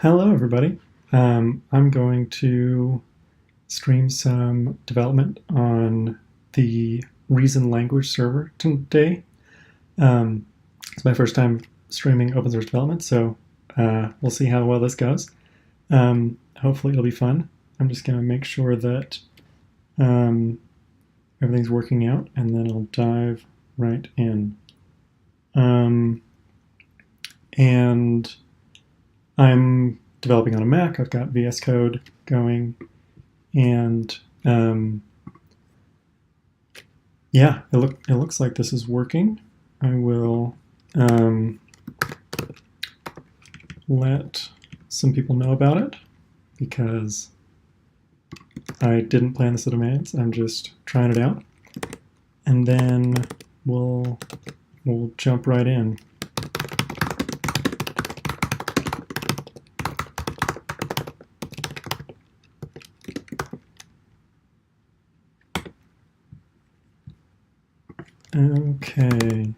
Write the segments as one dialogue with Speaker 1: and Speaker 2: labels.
Speaker 1: Hello, everybody. I'm going to stream some development on the Reason language server today. It's my first time streaming open source development, so we'll see how well this goes. Hopefully it'll be fun. I'm just going to make sure that everything's working out, and then I'll dive right in. And I'm developing on a Mac. I've got VS Code going, and yeah, it looks like this is working. I will let some people know about it because I didn't plan this in advance. I'm just trying it out, and then we'll jump right in. Okay.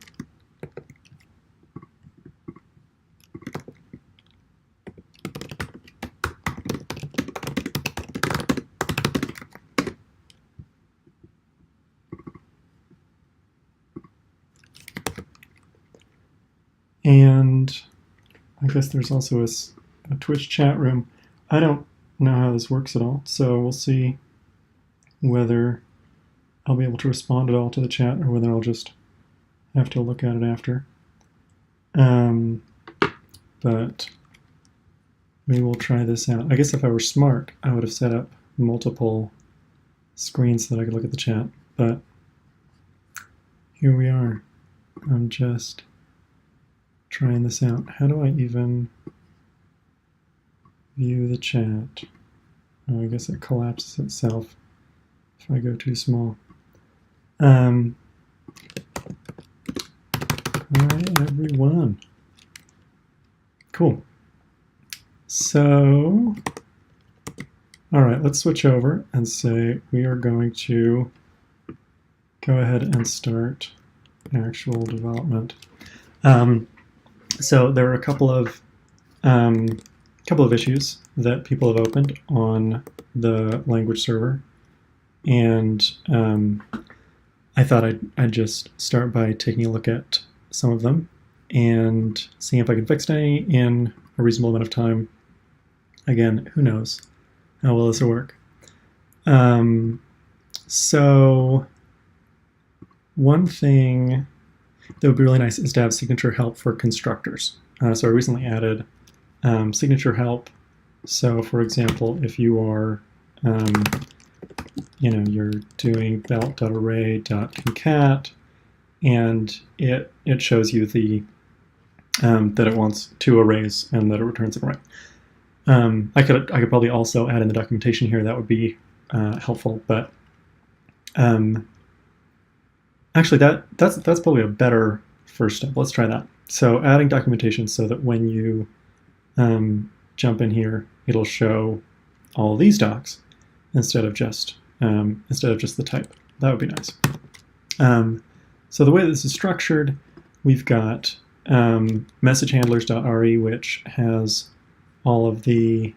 Speaker 1: And I guess there's also a Twitch chat room. I don't know how this works at all, so we'll see whether I'll be able to respond at all to the chat or whether I'll just have to look at it after. But we will try this out. I guess if I were smart, I would have set up multiple screens so that I could look at the chat, but here we are. I'm just trying this out. How do I even view the chat? Oh, I guess it collapses itself if I go too small. Hi, everyone. Cool. So, all right, let's switch over and say we are going to go ahead and start actual development. So there are a couple of issues that people have opened on the language server, and I thought I'd just start by taking a look at some of them and seeing if I can fix any in a reasonable amount of time. Again, who knows how well this will work. So one thing that would be really nice is to have signatureHelp for constructors. So I recently added signatureHelp. So for example, if you are you're doing belt.array.concat, and it shows you the that it wants two arrays and that it returns an array. I could probably also add in the documentation here. That would be helpful, but actually that's probably a better first step. Let's try that. So adding documentation so that when you jump in here, it'll show all of these docs instead of just the type. That would be nice. So the way this is structured, we've got messagehandlers.re, which has all the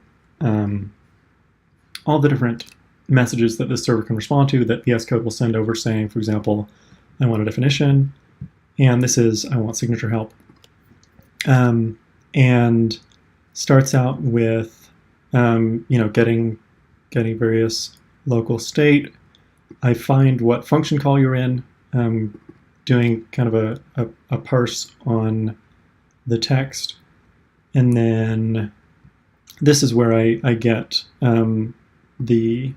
Speaker 1: different messages that this server can respond to that VS Code will send over, saying, for example, I want a definition, and this is I want signatureHelp, and starts out with getting various local state. I find what function call you're in, doing kind of a parse on the text, and then this is where I get the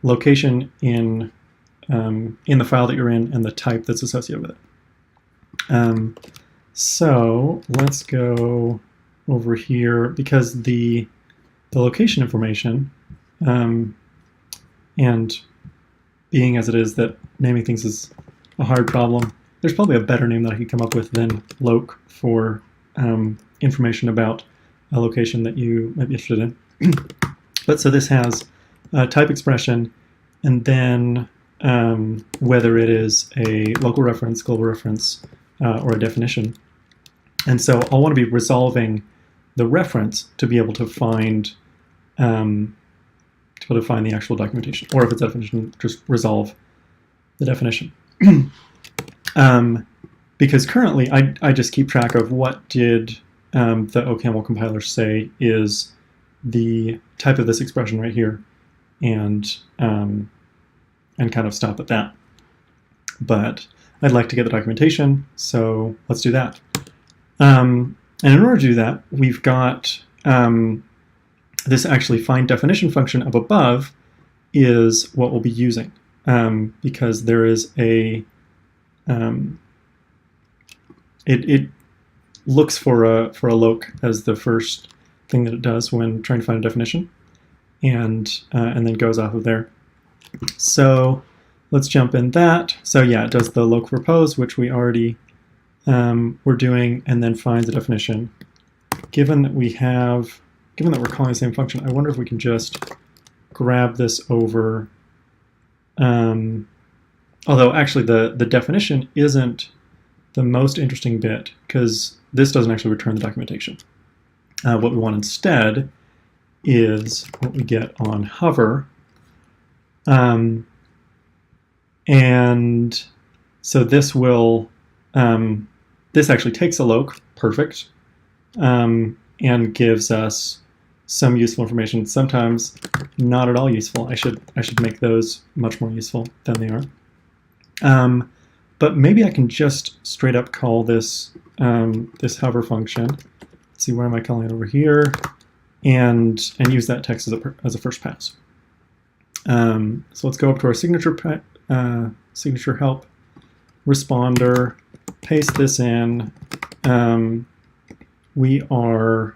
Speaker 1: location in the file that you're in and the type that's associated with it. So let's go over here, because the location information, and being as it is that naming things is a hard problem, there's probably a better name that I could come up with than loc for information about a location that you might be interested in. But so this has a type expression, and then whether it is a local reference, global reference, or a definition. And so I'll want to be resolving the reference to be able to find the actual documentation, or if it's a definition, just resolve the definition. Because currently I just keep track of what did the OCaml compiler say is the type of this expression right here, and kind of stop at that. But I'd like to get the documentation, so let's do that. And in order to do that, we've got this actually find definition function up above is what we'll be using, because there is a it looks for a loc as the first thing that it does when trying to find a definition, and then goes off of there. So let's jump in that. So yeah, it does the loc propose, which we already were doing, and then finds a definition. Given that we're calling the same function, I wonder if we can just grab this over. Although actually the definition isn't the most interesting bit, because this doesn't actually return the documentation. What we want instead is what we get on hover. And so this will, this actually takes a loc, perfect, and gives us some useful information. Sometimes not at all useful. I should make those much more useful than they are. But maybe I can just straight up call this this hover function. Let's see, where am I calling it? Over here, and use that text as a first pass. So let's go up to our signature help responder, paste this in. We don't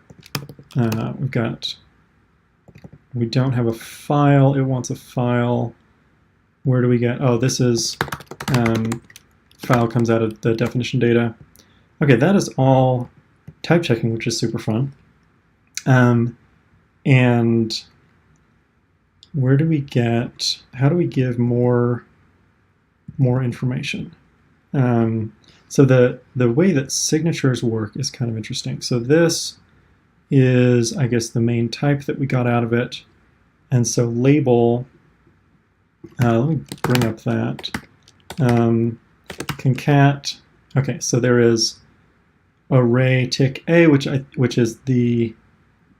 Speaker 1: have a file. It wants a file. Where do we get? Oh, this is file comes out of the definition data. Okay, that is all type checking, which is super fun. And where do we get? How do we give more information? So the way that signatures work is kind of interesting. So this is, I guess, the main type that we got out of it. And so label, let me bring up that. Concat, okay, so there is array tick A, which is the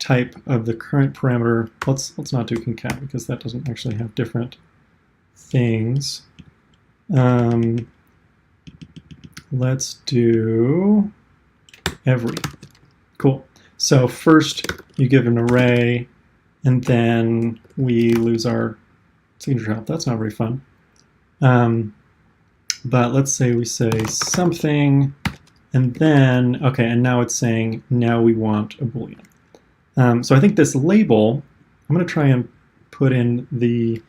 Speaker 1: type of the current parameter. Let's not do concat because that doesn't actually have different things. Let's do every. Cool. So first you give an array, and then we lose our signature help. That's not very fun. But let's say we say something, and then, okay, and now it's saying now we want a Boolean. So I think this label, I'm going to try and put in the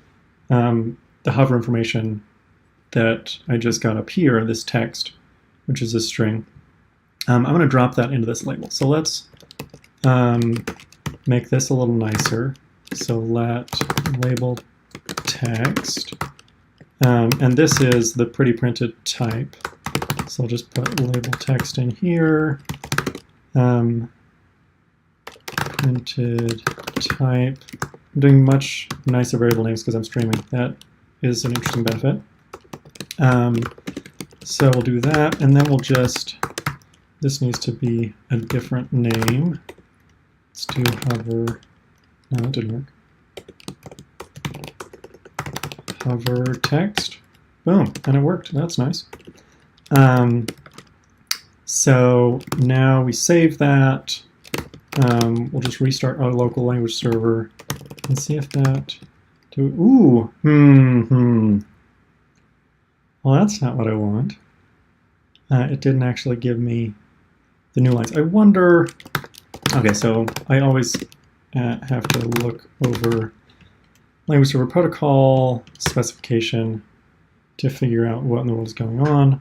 Speaker 1: hover information that I just got up here, this text, which is a string. I'm going to drop that into this label. So let's make this a little nicer. So let label text, and this is the pretty printed type. So I'll just put label text in here. Printed type. I'm doing much nicer variable names because I'm streaming. That is an interesting benefit. So we'll do that, and then we'll just, this needs to be a different name. Let's do hover, no, that didn't work. Hover text, boom, and it worked, that's nice. So now we save that. We'll just restart our local language server and see if that, well, that's not what I want. It didn't actually give me the new lines. I wonder, okay, so I always have to look over language server protocol specification to figure out what in the world is going on.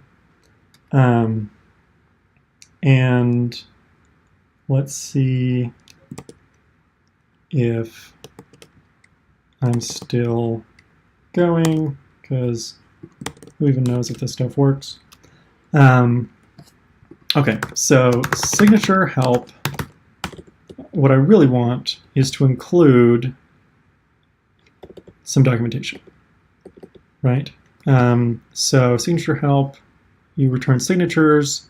Speaker 1: And let's see if I'm still going, because who even knows if this stuff works? Okay, so signatureHelp what I really want is to include some documentation, right? So signature help, you return signatures,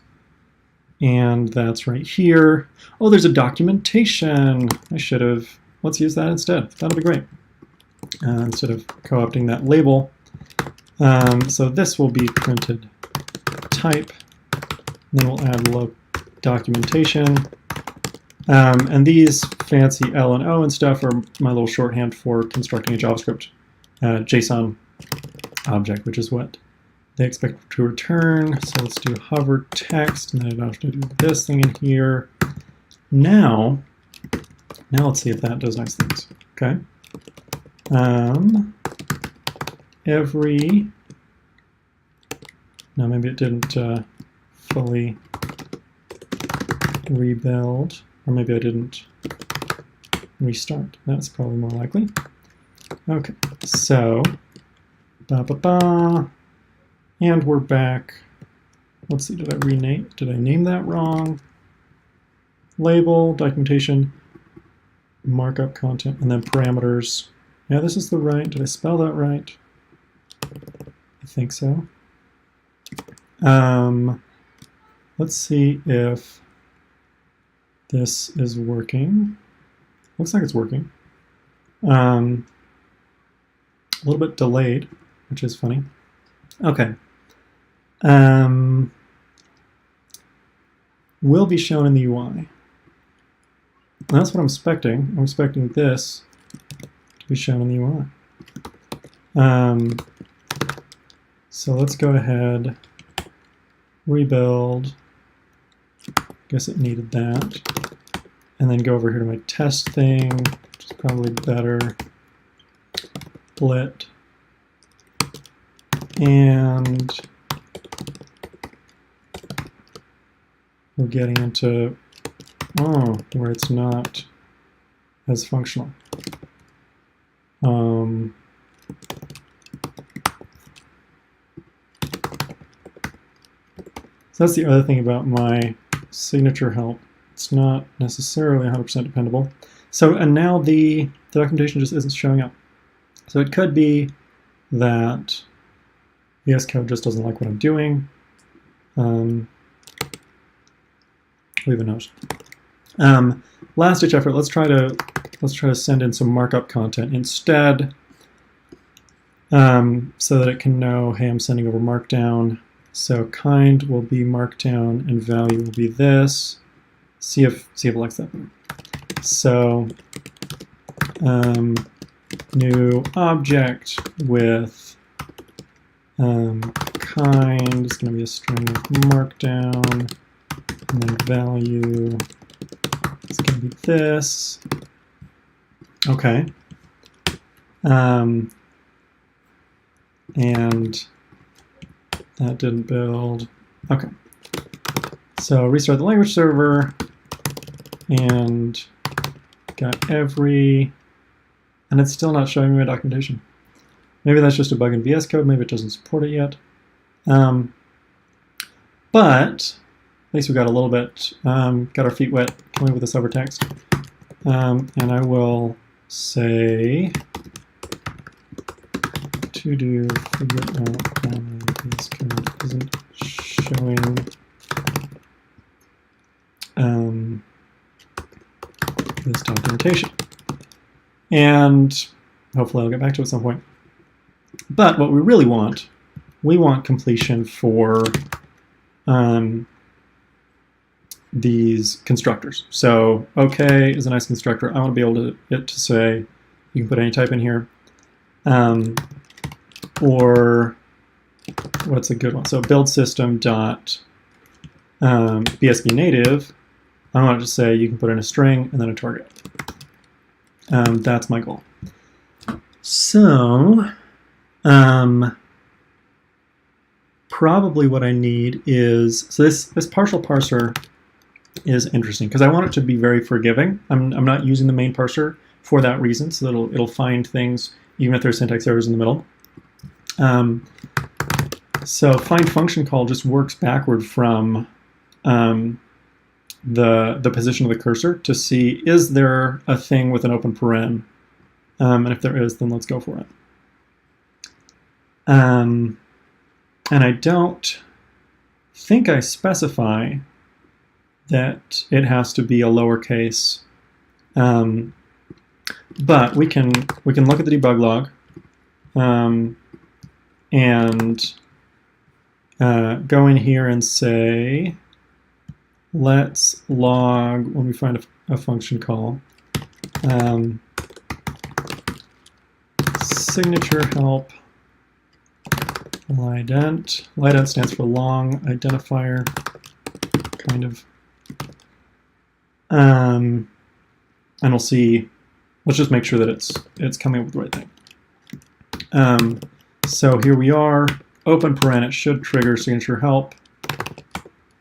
Speaker 1: and that's right here. Oh, there's a documentation. I should have, let's use that instead. That'll be great. Instead of co-opting that label. So this will be printed type, then we'll add documentation. And these fancy L and O and stuff are my little shorthand for constructing a JavaScript JSON object, which is what they expect to return. So let's do hover text, and then I don't have to do this thing in here. Now let's see if that does nice things. Okay. No, maybe it didn't fully rebuild, or maybe I didn't restart. That's probably more likely. Okay, so and we're back. Let's see, did I name that wrong? Label, documentation, markup content, and then parameters. Yeah, this is the right. Did I spell that right? I think so. Let's see if this is working. Looks like it's working. A little bit delayed, which is funny. Okay. Will be shown in the UI. That's what I'm expecting. I'm expecting this to be shown in the UI. So let's go ahead, rebuild. Guess it needed that. And then go over here to my test thing, which is probably better. Split. And we're getting into, where it's not as functional. So that's the other thing about my signature help. It's not necessarily 100% dependable. So, and now the documentation just isn't showing up. So it could be that VS Code just doesn't like what I'm doing. Who even knows? Last ditch effort. Let's try to send in some markup content instead, so that it can know, hey, I'm sending over Markdown. So kind will be Markdown and value will be this. See if it likes that better. So new object with kind is going to be a string of Markdown, and then value is going to be this. Okay. And that didn't build. Okay. So restart the language server and got every, and it's still not showing me my documentation. Maybe that's just a bug in VS Code. Maybe it doesn't support it yet. But at least we got a little bit, got our feet wet playing with this over text. And I will say to do figure out why VS Code isn't showing this documentation. And hopefully I'll get back to it at some point. But what we really want, we want completion for these constructors. So OK is a nice constructor. I want to be able to say, you can put any type in here. Or what's a good one? So build system dot BSB native. I want to just say you can put in a string and then a target. That's my goal. So probably what I need is, so this partial parser is interesting because I want it to be very forgiving. I'm not using the main parser for that reason, so that it'll find things even if there's syntax errors in the middle. So find function call just works backward from the position of the cursor to see, is there a thing with an open paren? And if there is, then let's go for it. And I don't think I specify that it has to be a lowercase, but we can look at the debug log and go in here and say, let's log when we find a function call. signatureHelp lident. Lident stands for long identifier, kind of. And we'll see. Let's just make sure that it's coming up with the right thing. So here we are. Open paren. It should trigger signatureHelp.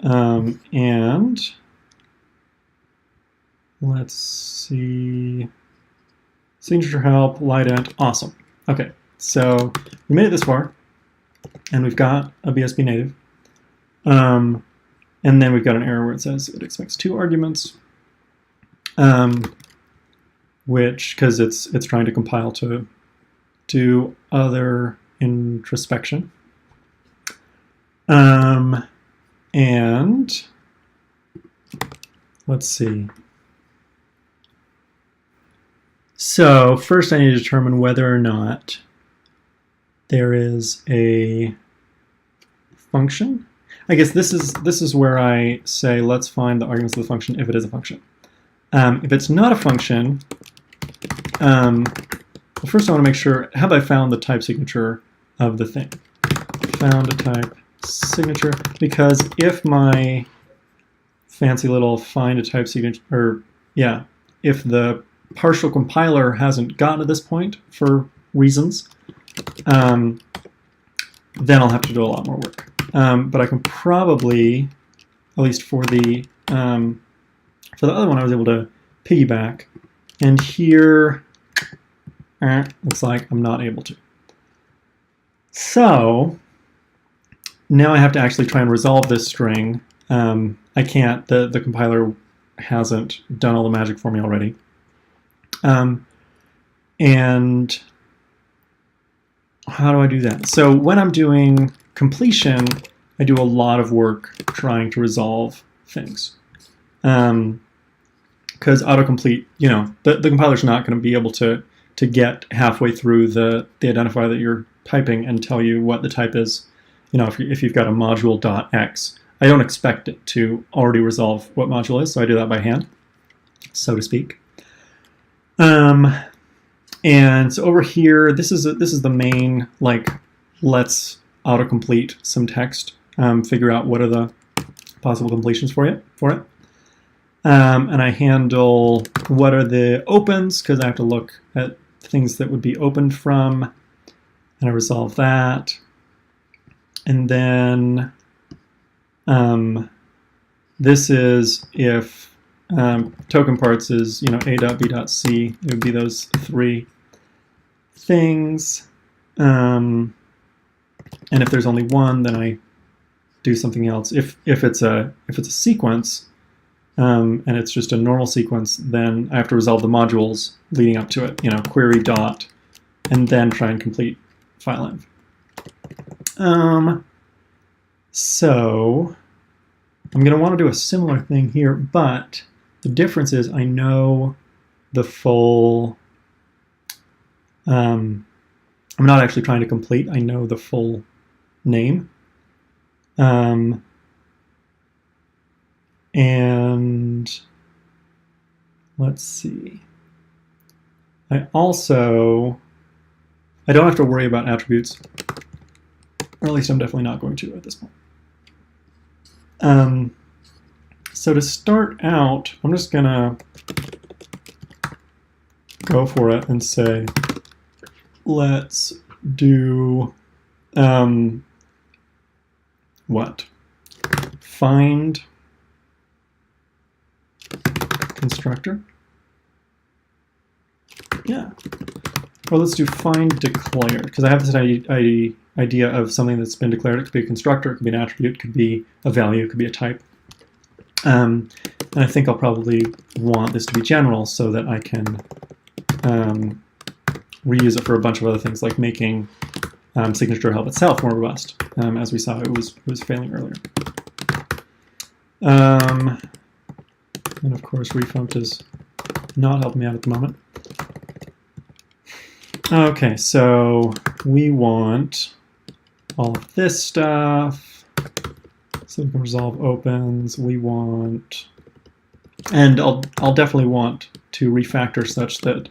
Speaker 1: And let's see. signatureHelp lident. Awesome. Okay. So we made it this far, and we've got a BSP native. And then we've got an error where it says it expects 2 arguments. Which, because it's trying to compile to do other introspection. And let's see. So first I need to determine whether or not there is a function. I guess this is where I say let's find the arguments of the function if it is a function. If it's not a function, well, first I want to make sure, have I found the type signature of the thing? Found a type signature, because if my fancy little find a type signature, or yeah, if the partial compiler hasn't gotten to this point for reasons, then I'll have to do a lot more work. But I can probably, at least for the other one, I was able to piggyback, and here looks like I'm not able to. So now I have to actually try and resolve this string. I can't, the compiler hasn't done all the magic for me already. And how do I do that? So when I'm doing completion, I do a lot of work trying to resolve things. Because autocomplete, the compiler's not going to be able to get halfway through the identifier that you're typing and tell you what the type is. If you've got a module.x, I don't expect it to already resolve what module is, so I do that by hand, so to speak. And so over here, this is the main, let's autocomplete some text, figure out what are the possible completions for it. And I handle what are the opens, because I have to look at things that would be opened from, and I resolve that. And then this is if token parts is a.b.c, it would be those 3 things. And if there's only one, then I do something else. If it's a sequence, and it's just a normal sequence, then I have to resolve the modules leading up to it, query dot, and then try and complete file env. So I'm going to want to do a similar thing here, but the difference is I know the full, I'm not actually trying to complete, I know the full name. And let's see. I don't have to worry about attributes, or at least I'm definitely not going to at this point. So to start out, I'm just gonna go for it and say, let's do what? Find constructor. Yeah. Well, let's do find declare, because I have this idea of something that's been declared. It could be a constructor, it could be an attribute, it could be a value, it could be a type. And And I think I'll probably want this to be general so that I can reuse it for a bunch of other things, like making signatureHelp itself more robust. As we saw, it was failing earlier. And of course, refont is not helping me out at the moment. Okay, so we want all of this stuff. So we can resolve opens. We want, and I'll definitely want to refactor such that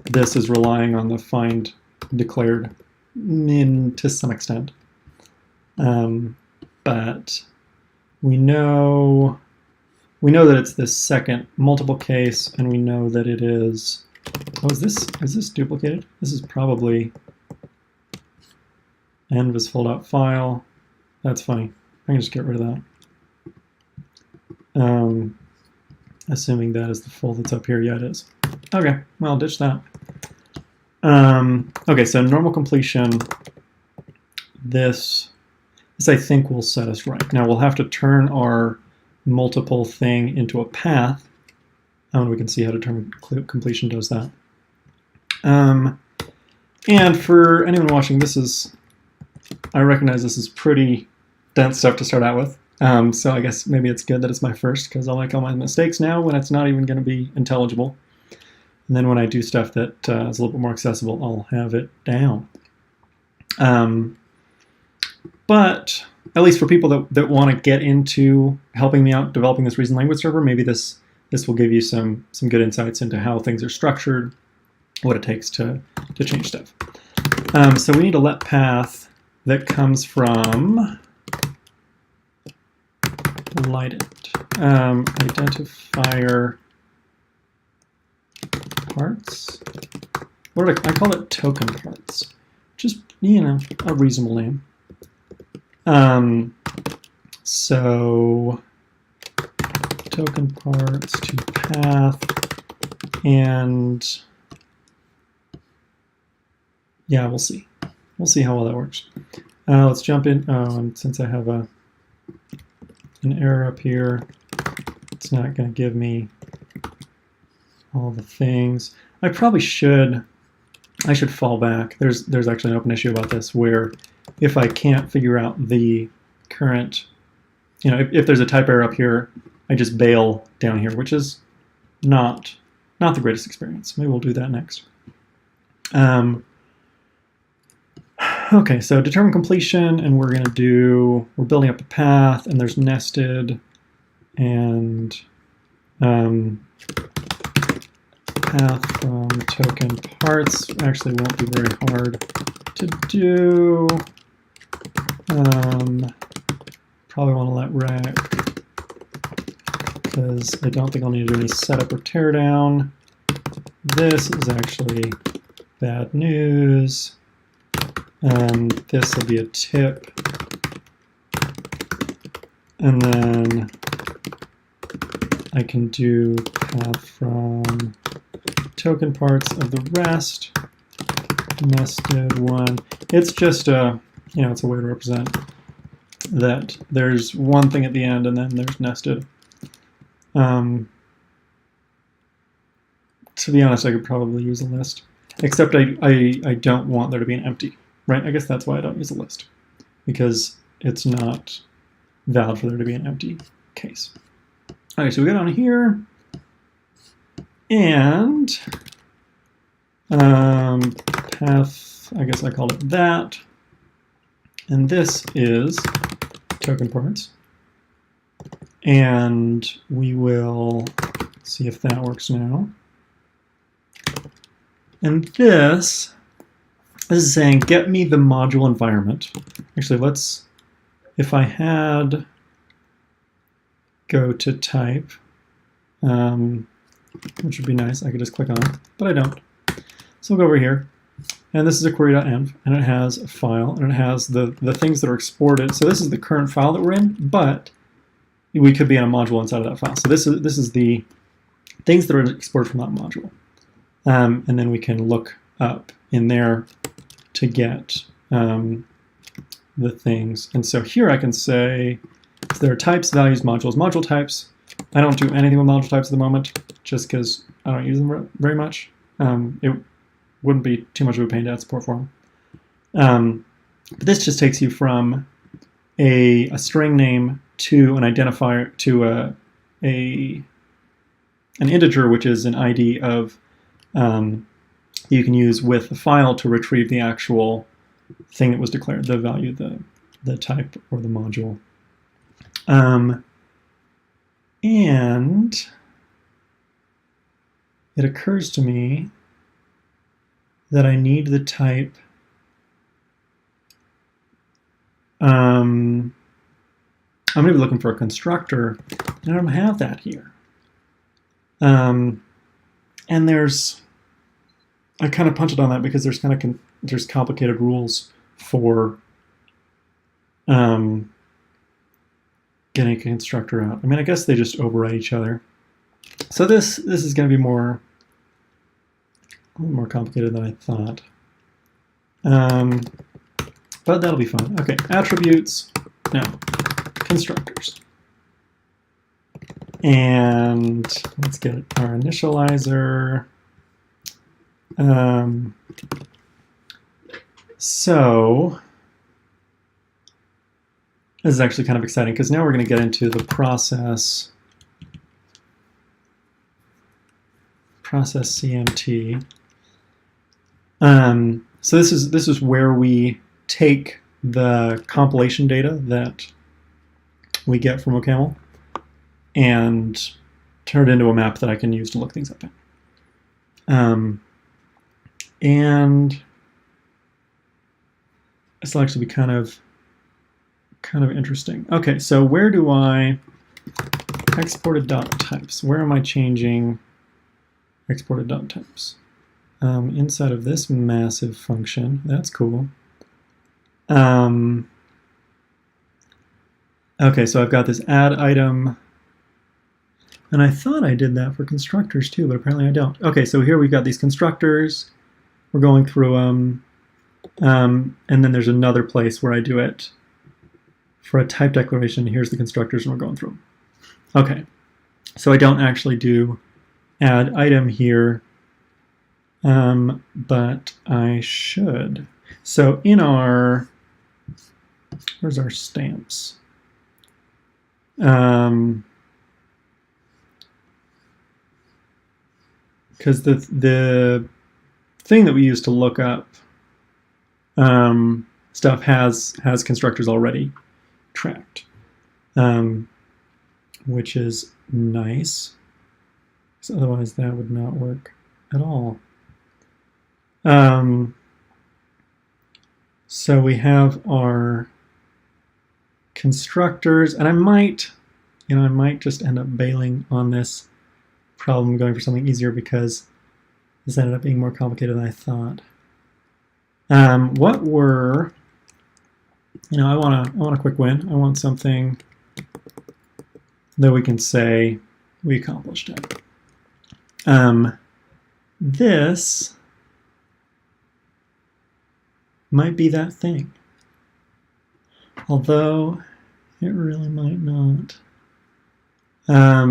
Speaker 1: this is relying on the find declared to some extent. But we know that it's this second multiple case, and we know that it is. Oh, is this duplicated? This is probably env fold out file. That's funny. I can just get rid of that. Assuming that is the full that's up here. Yeah, it is. Okay, well, ditch that. Okay, so normal completion. This I think will set us right. Now we'll have to turn our multiple thing into a path. And we can see how determine completion does that. And for anyone watching, I recognize this is pretty dense stuff to start out with. So I guess maybe it's good that it's my first, because I'll make all my mistakes now when it's not even going to be intelligible. And then when I do stuff that is a little bit more accessible, I'll have it down. But at least for people that want to get into helping me out developing this reason language server, maybe this will give you some good insights into how things are structured, what it takes to change stuff. So we need a let path that comes from lighted identifier parts. What did I call it? Token parts. Just, a reasonable name. So token parts to path, and yeah, we'll see. We'll see how well that works. Let's jump in. Oh, and since I have an error up here, it's not going to give me all the things. I should fall back. There's actually an open issue about this where if I can't figure out the current, if there's a type error up here, I just bail down here, which is not the greatest experience. Maybe we'll do that next. Okay, so determine completion, and we're building up a path, and there's nested, and path from token parts actually won't be very hard to do. Probably want to let rec, because I don't think I'll need to do any setup or teardown. This is actually bad news. This will be a tip. And then I can do path from token parts of the rest, nested one. It's just it's a way to represent that there's one thing at the end and then there's nested. To be honest, I could probably use a list, except I don't want there to be an empty, right? I guess that's why I don't use a list, because it's not valid for there to be an empty case. Okay, so we go down here, and path, I guess I called it that, and this is token parts, and we will see if that works now. And this is saying, get me the module environment. Actually, if I had go to type, which would be nice, I could just click on it, but I don't. So we'll go over here, and this is a query.env, and it has a file, and it has the things that are exported. So this is the current file that we're in, but we could be in a module inside of that file. So this is the things that are exported from that module. And then we can look up in there to get the things. And so here I can say, so there are types, values, modules, module types. I don't do anything with module types at the moment, just because I don't use them very much. It wouldn't be too much of a pain to add support for them. But this just takes you from a string name to an identifier, to an integer, which is an ID of you can use with the file to retrieve the actual thing that was declared, the value, the type, or the module. And it occurs to me that I need the type I'm going to be looking for a constructor, and I don't have that here. And I kind of punched on that because there's complicated rules for getting a constructor out. I mean, I guess they just override each other. So this is going to be a little more complicated than I thought. But that'll be fun. Okay, attributes. Now, constructors. And let's get our initializer. So this is actually kind of exciting because now we're going to get into the process CMT. So this is where we take the compilation data that we get from OCaml and turn it into a map that I can use to look things up in. And this will actually be kind of interesting. Okay, so where do I exported dot types? Where am I changing exported dot types? Inside of this massive function. That's cool. Okay, so I've got this add item, and I thought I did that for constructors too, but apparently I don't. Okay, so here we've got these constructors. We're going through them, and then there's another place where I do it for a type declaration. Here's the constructors, and we're going through them. Okay, so I don't actually do add item here, but I should. So in our, where's our stamps? Because the thing that we use to look up stuff has constructors already tracked, which is nice. So otherwise that would not work at all. So we have our constructors, and I might just end up bailing on this problem, going for something easier because this ended up being more complicated than I thought. What were, I want a quick win. I want something that we can say we accomplished it. This might be that thing, although it really might not,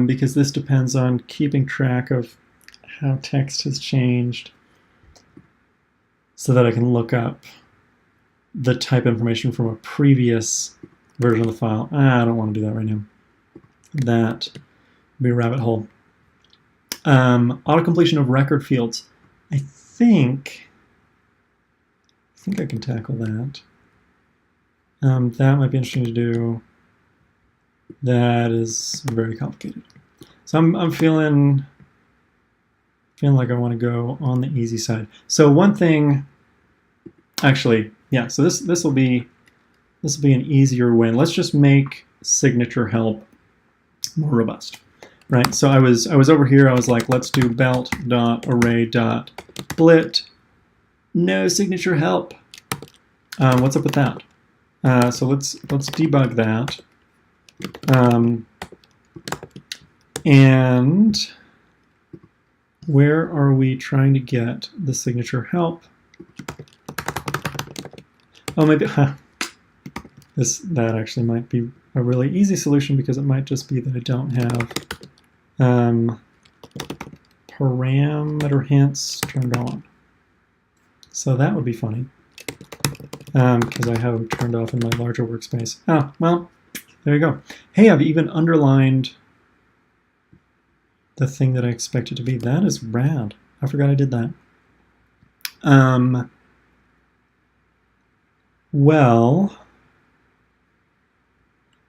Speaker 1: because this depends on keeping track of how text has changed so that I can look up the type information from a previous version of the file. I don't want to do that right now. That would be a rabbit hole. Auto-completion of record fields. I think I can tackle that. That might be interesting to do. That is very complicated. So I'm feeling like I want to go on the easy side. So one thing, actually, yeah. So this will be an easier win. Let's just make signatureHelp more robust, right? So I was over here. I was like, let's do belt.array.blit. No signatureHelp. What's up with that? So let's debug that. And where are we trying to get the signatureHelp? Oh, maybe that actually might be a really easy solution because it might just be that I don't have parameter hints turned on. So that would be funny, because I have them turned off in my larger workspace. Oh, well, there you go. Hey, I've even underlined the thing that I expect it to be. That is rad. I forgot I did that. Well,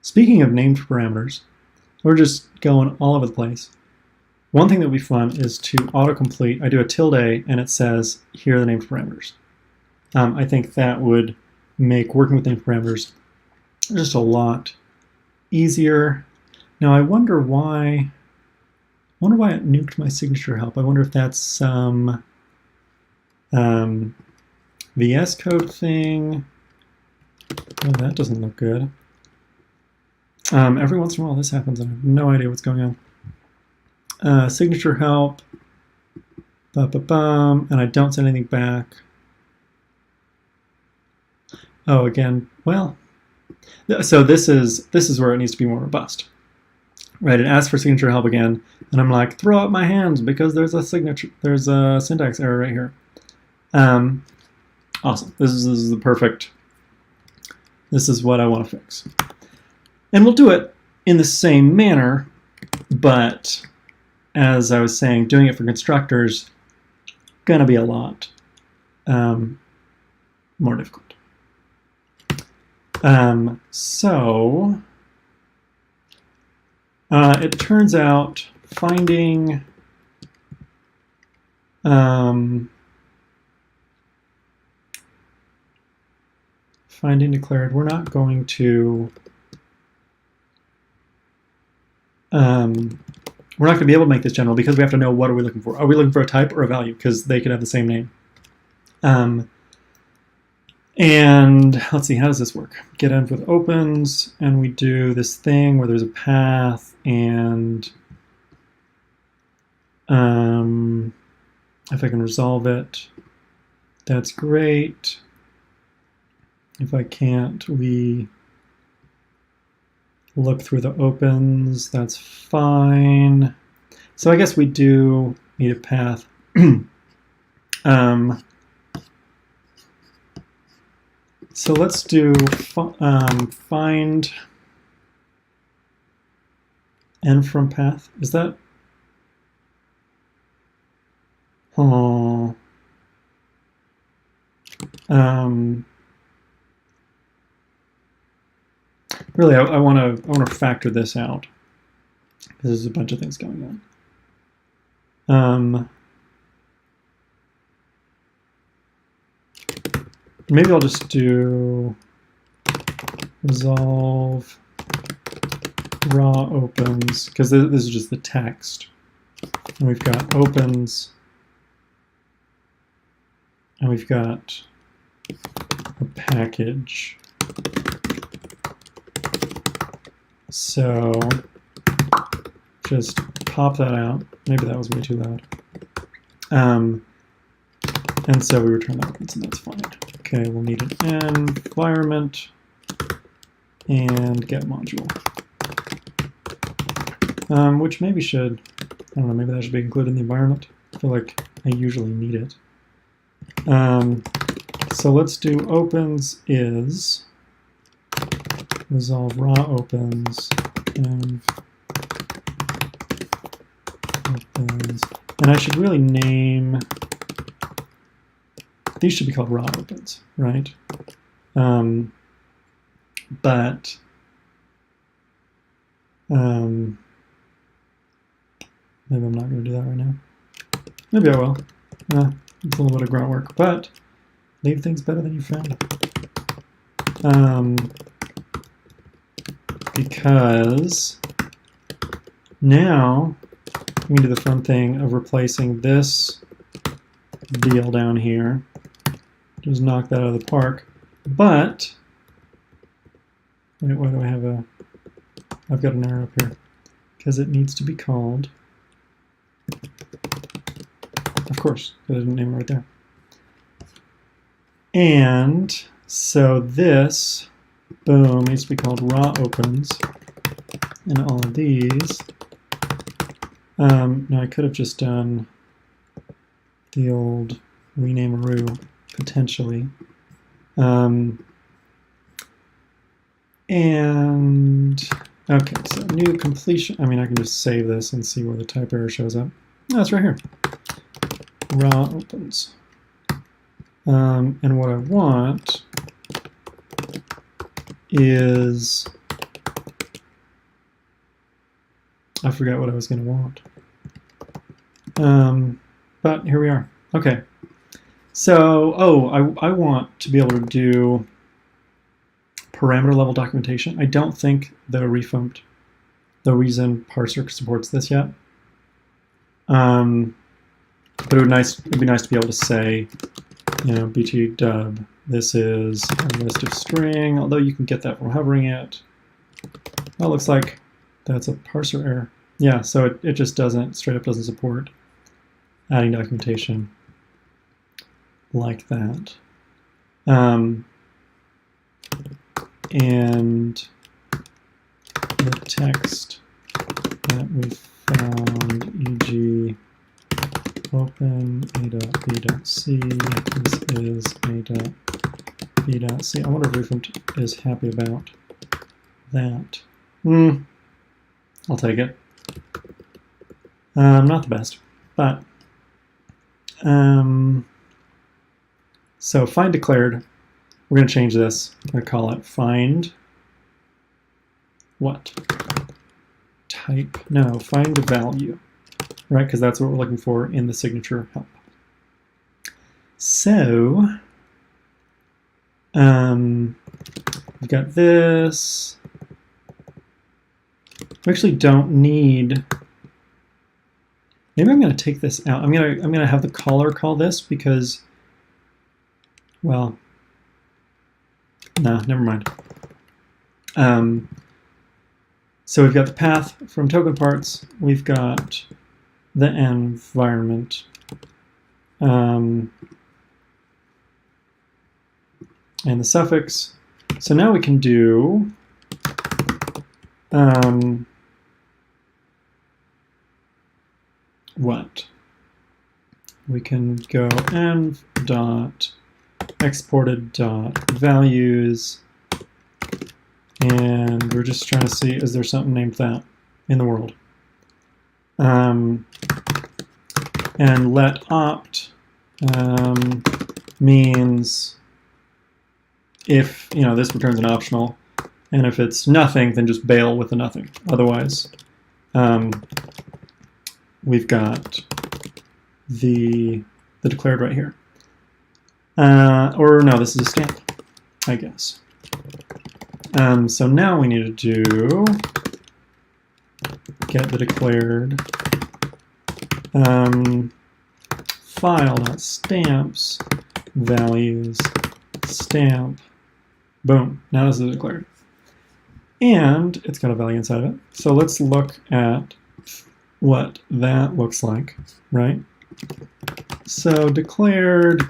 Speaker 1: speaking of named parameters, we're just going all over the place. One thing that would be fun is to autocomplete. I do a tilde and it says, here are the named parameters. I think that would make working with named parameters just a lot easier. Now I wonder why it nuked my signature help. I wonder if that's some VS Code thing. Oh, that doesn't look good. Every once in a while this happens and I have no idea what's going on. Signature help, and I don't send anything back. Oh, again, well, so this is where it needs to be more robust, right? It asks for signature help again, and I'm like, throw up my hands because there's a syntax error right here. Awesome. This is the perfect. This is what I want to fix, and we'll do it in the same manner, but as I was saying, doing it for constructors gonna be a lot more difficult. So it turns out finding declared, we're not going to be able to make this general because we have to know what are we looking for. Are we looking for a type or a value? Because they could have the same name. And let's see, how does this work? Get env with opens, and we do this thing where there's a path, and if I can resolve it, that's great. If I can't, we look through the opens, that's fine. So I guess we do need a path. So let's do find n from path. Is that? Oh. Really, I want to factor this out because there's a bunch of things going on. Maybe I'll just do resolve raw opens because this is just the text, and we've got opens, and we've got a package. So just pop that out. Maybe that was way too loud. And so we return the opens, and that's fine. Okay, we'll need an environment and get module, which maybe should, I don't know, maybe that should be included in the environment. I feel like I usually need it. So let's do opens is resolve raw opens and opens, and I should really name. These should be called raw opens, right? But maybe I'm not going to do that right now. Maybe I will. It's a little bit of grunt work, but leave things better than you found them. Because now we can do the fun thing of replacing this deal down here. Just knock that out of the park. But, wait, why do I have a, I've got an error up here. Because it needs to be called, of course, I didn't name it right there. And so this, boom, needs to be called raw opens. And all of these Now I could have just done the old rename row potentially. And okay, so new completion. I mean, I can just save this and see where the type error shows up. Oh, it's right here. Raw opens. And what I want is, I forgot what I was going to want. But here we are. Okay. So, I want to be able to do parameter level documentation. I don't think the reason parser supports this yet. But it'd be nice to be able to say, you know, bt dub, this is a list of string, although you can get that from hovering it. Well, it looks like that's a parser error. Yeah, so it just straight up doesn't support adding documentation like that. And the text that we found, e.g. open a.b.c, this is a.b.c. I wonder if Refund is happy about that. I'll take it. Not the best, but so find declared. We're going to change this. I'm going to call it find what? Type. No, find value. Right, because that's what we're looking for in the signature help. So we've got this. We actually don't need. Maybe I'm going to take this out. I'm going to have the caller call this because, well, no, never mind. So we've got the path from token parts. We've got the environment. And the suffix. So now we can do what? We can go env dot exported dot values, and we're just trying to see, is there something named that in the world? And let opt means if, you know, this returns an optional, and if it's nothing, then just bail with the nothing. Otherwise, we've got the declared right here. Or no, this is a stamp, I guess. So now we need to do get the declared file.stamps values stamp. Boom. Now this is declared. And it's got a value inside of it. So let's look at what that looks like, right? So declared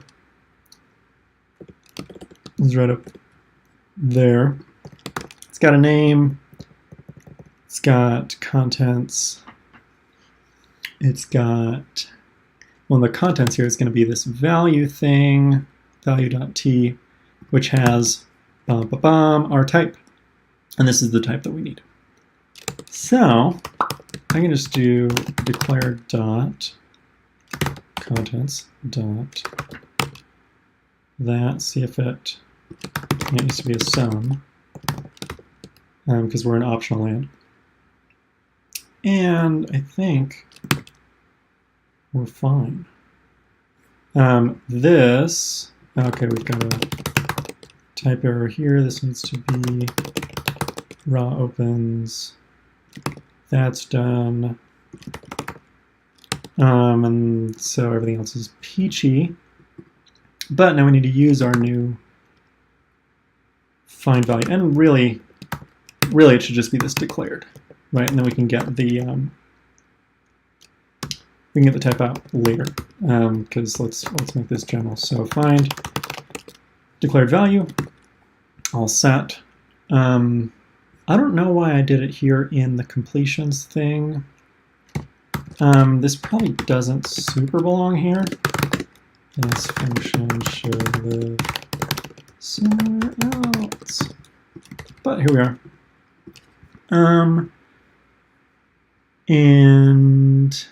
Speaker 1: is right up there. It's got a name. It's got contents. It's got, well, the contents here is going to be this value thing, value.t, which has our type. And this is the type that we need. So I can just do declared dot contents dot that, see if it needs to be a sum, because we're in optional land. And I think we're fine. This, okay, we've got a type error here. This needs to be raw opens. That's done. And so everything else is peachy. But now we need to use our new find value. And really it should just be this declared, right? And then we can get the type out later. Because let's make this general. So find declared value, all set. I don't know why I did it here in the completions thing. This probably doesn't super belong here. This function should live somewhere else. But here we are. And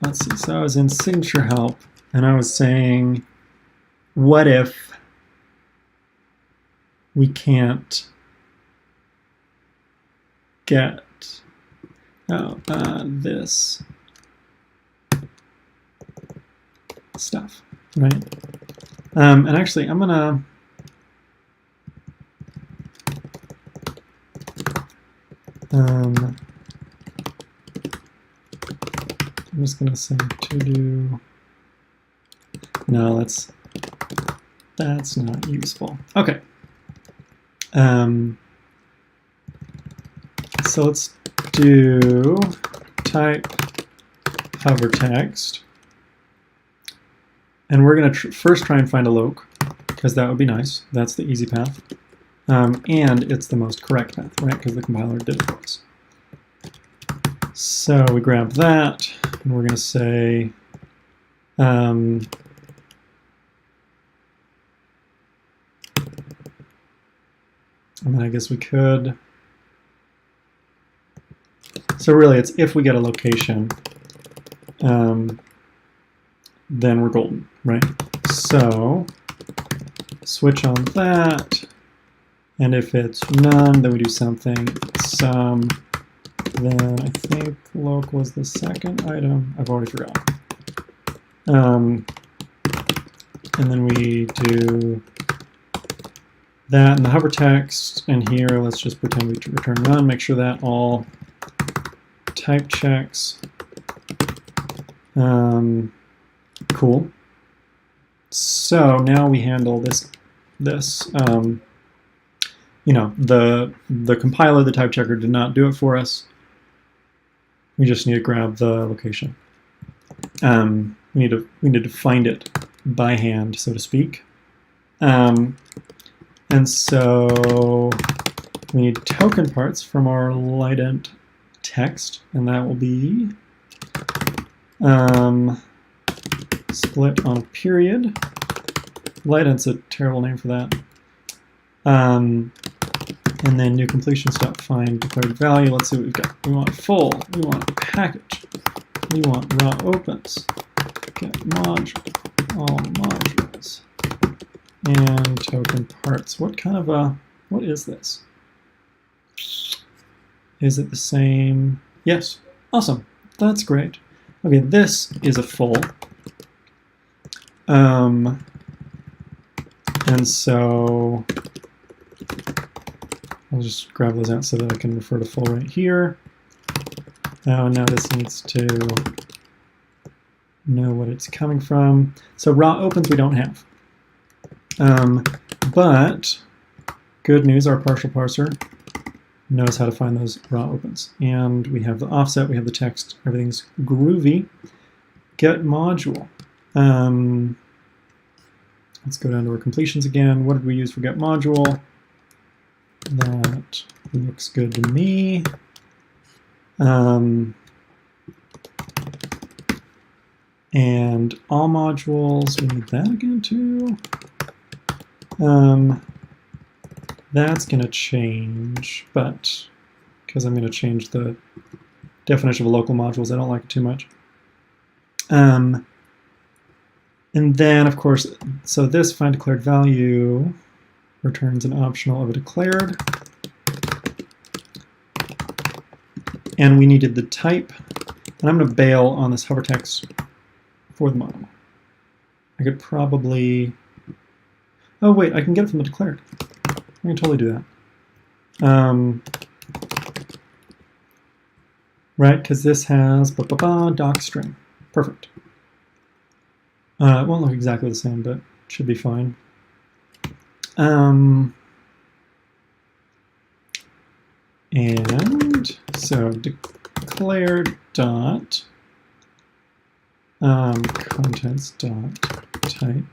Speaker 1: let's see, so I was in signatureHelp, and I was saying, what if we can't get this stuff, right? And actually, I'm gonna I'm just gonna say to do. No, that's not useful. Okay. So let's do type hover text, and we're going to first try and find a loc, because that would be nice. That's the easy path, and it's the most correct path, right? Because the compiler did it for us. So we grab that, and we're going to say and then I guess we could. So really, it's if we get a location, then we're golden, right? So switch on that, and if it's none, then we do something. Some. Then I think loc was the second item. I've already forgotten. And then we do that in the hover text, and here let's just pretend we return none. Make sure that all type checks. Cool. So now we handle this. You know, the compiler, the type checker, did not do it for us. We just need to grab the location. We need to find it by hand, so to speak. And so we need token parts from our lident text, and that will be split on a period. Lident's a terrible name for that. And then new completion stop find declared value. Let's see what we've got. We want full. We want package. We want raw opens. Get module. All modules. And token parts. What kind of a, what is this? Is it the same? Yes. Awesome. That's great. Okay, this is a full. And so I'll just grab those out so that I can refer to full right here. Now this needs to know what it's coming from. So raw opens we don't have. But good news, our partial parser knows how to find those raw opens. And we have the offset, we have the text, everything's groovy. Get module. Let's go down to our completions again. What did we use for get module? That looks good to me. And all modules, we need that again too. That's going to change, but because I'm going to change the definition of local modules, I don't like it too much. And then, of course, so this find declared value returns an optional of a declared. And we needed the type. And I'm going to bail on this hover text for the model. I could probably... Oh, wait, I can get it from the declared. I can totally do that. Right, because this has doc string. Perfect. It won't look exactly the same, but it should be fine. And so declared dot contents dot type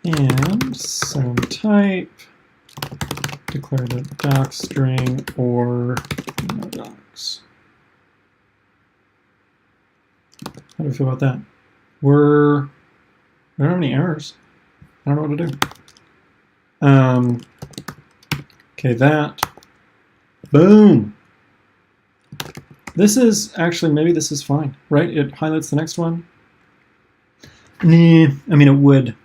Speaker 1: and some type declared a doc string or no docs. How do we feel about that? We don't have any errors. I don't know what to do. Okay, that. Boom. This is actually, maybe this is fine, right? It highlights the next one. I mean, it would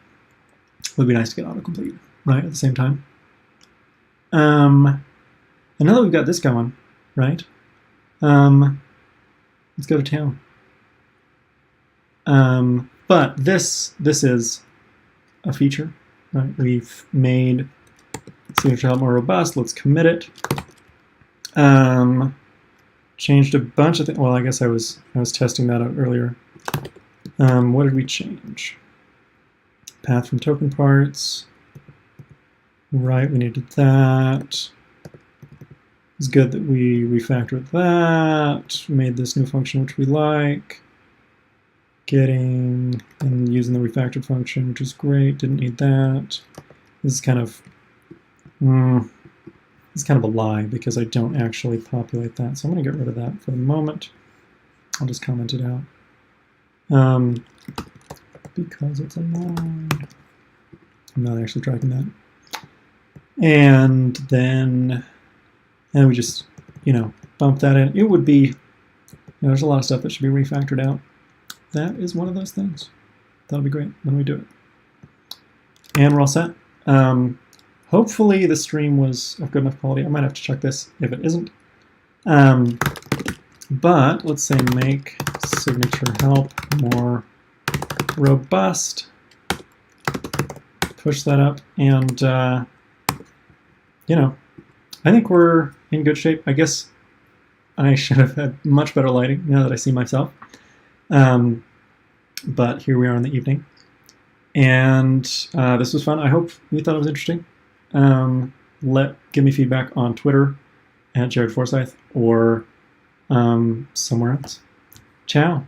Speaker 1: be nice to get autocomplete, right, at the same time. And now that we've got this going, right, let's go to town. But this is a feature, right? We've made signatureHelp more robust. Let's commit it. Changed a bunch of things. Well, I guess I was testing that out earlier. What did we change? Path from token parts. Right, we needed that. It's good that we refactored that. Made this new function which we like. Getting and using the refactored function, which is great. Didn't need that. This is kind of a lie because I don't actually populate that. So I'm going to get rid of that for the moment. I'll just comment it out. Because it's a lie. I'm not actually tracking that. And then we just, bump that in. It would be, there's a lot of stuff that should be refactored out. That is one of those things. That'll be great when we do it. And we're all set. Hopefully the stream was of good enough quality. I might have to check this if it isn't. But let's say make signatureHelp more robust. Push that up, and I think we're in good shape. I guess I should have had much better lighting now that I see myself. But here we are in the evening, and this was fun. I hope you thought it was interesting. Give me feedback on Twitter @Jared Forsyth or somewhere else. Ciao.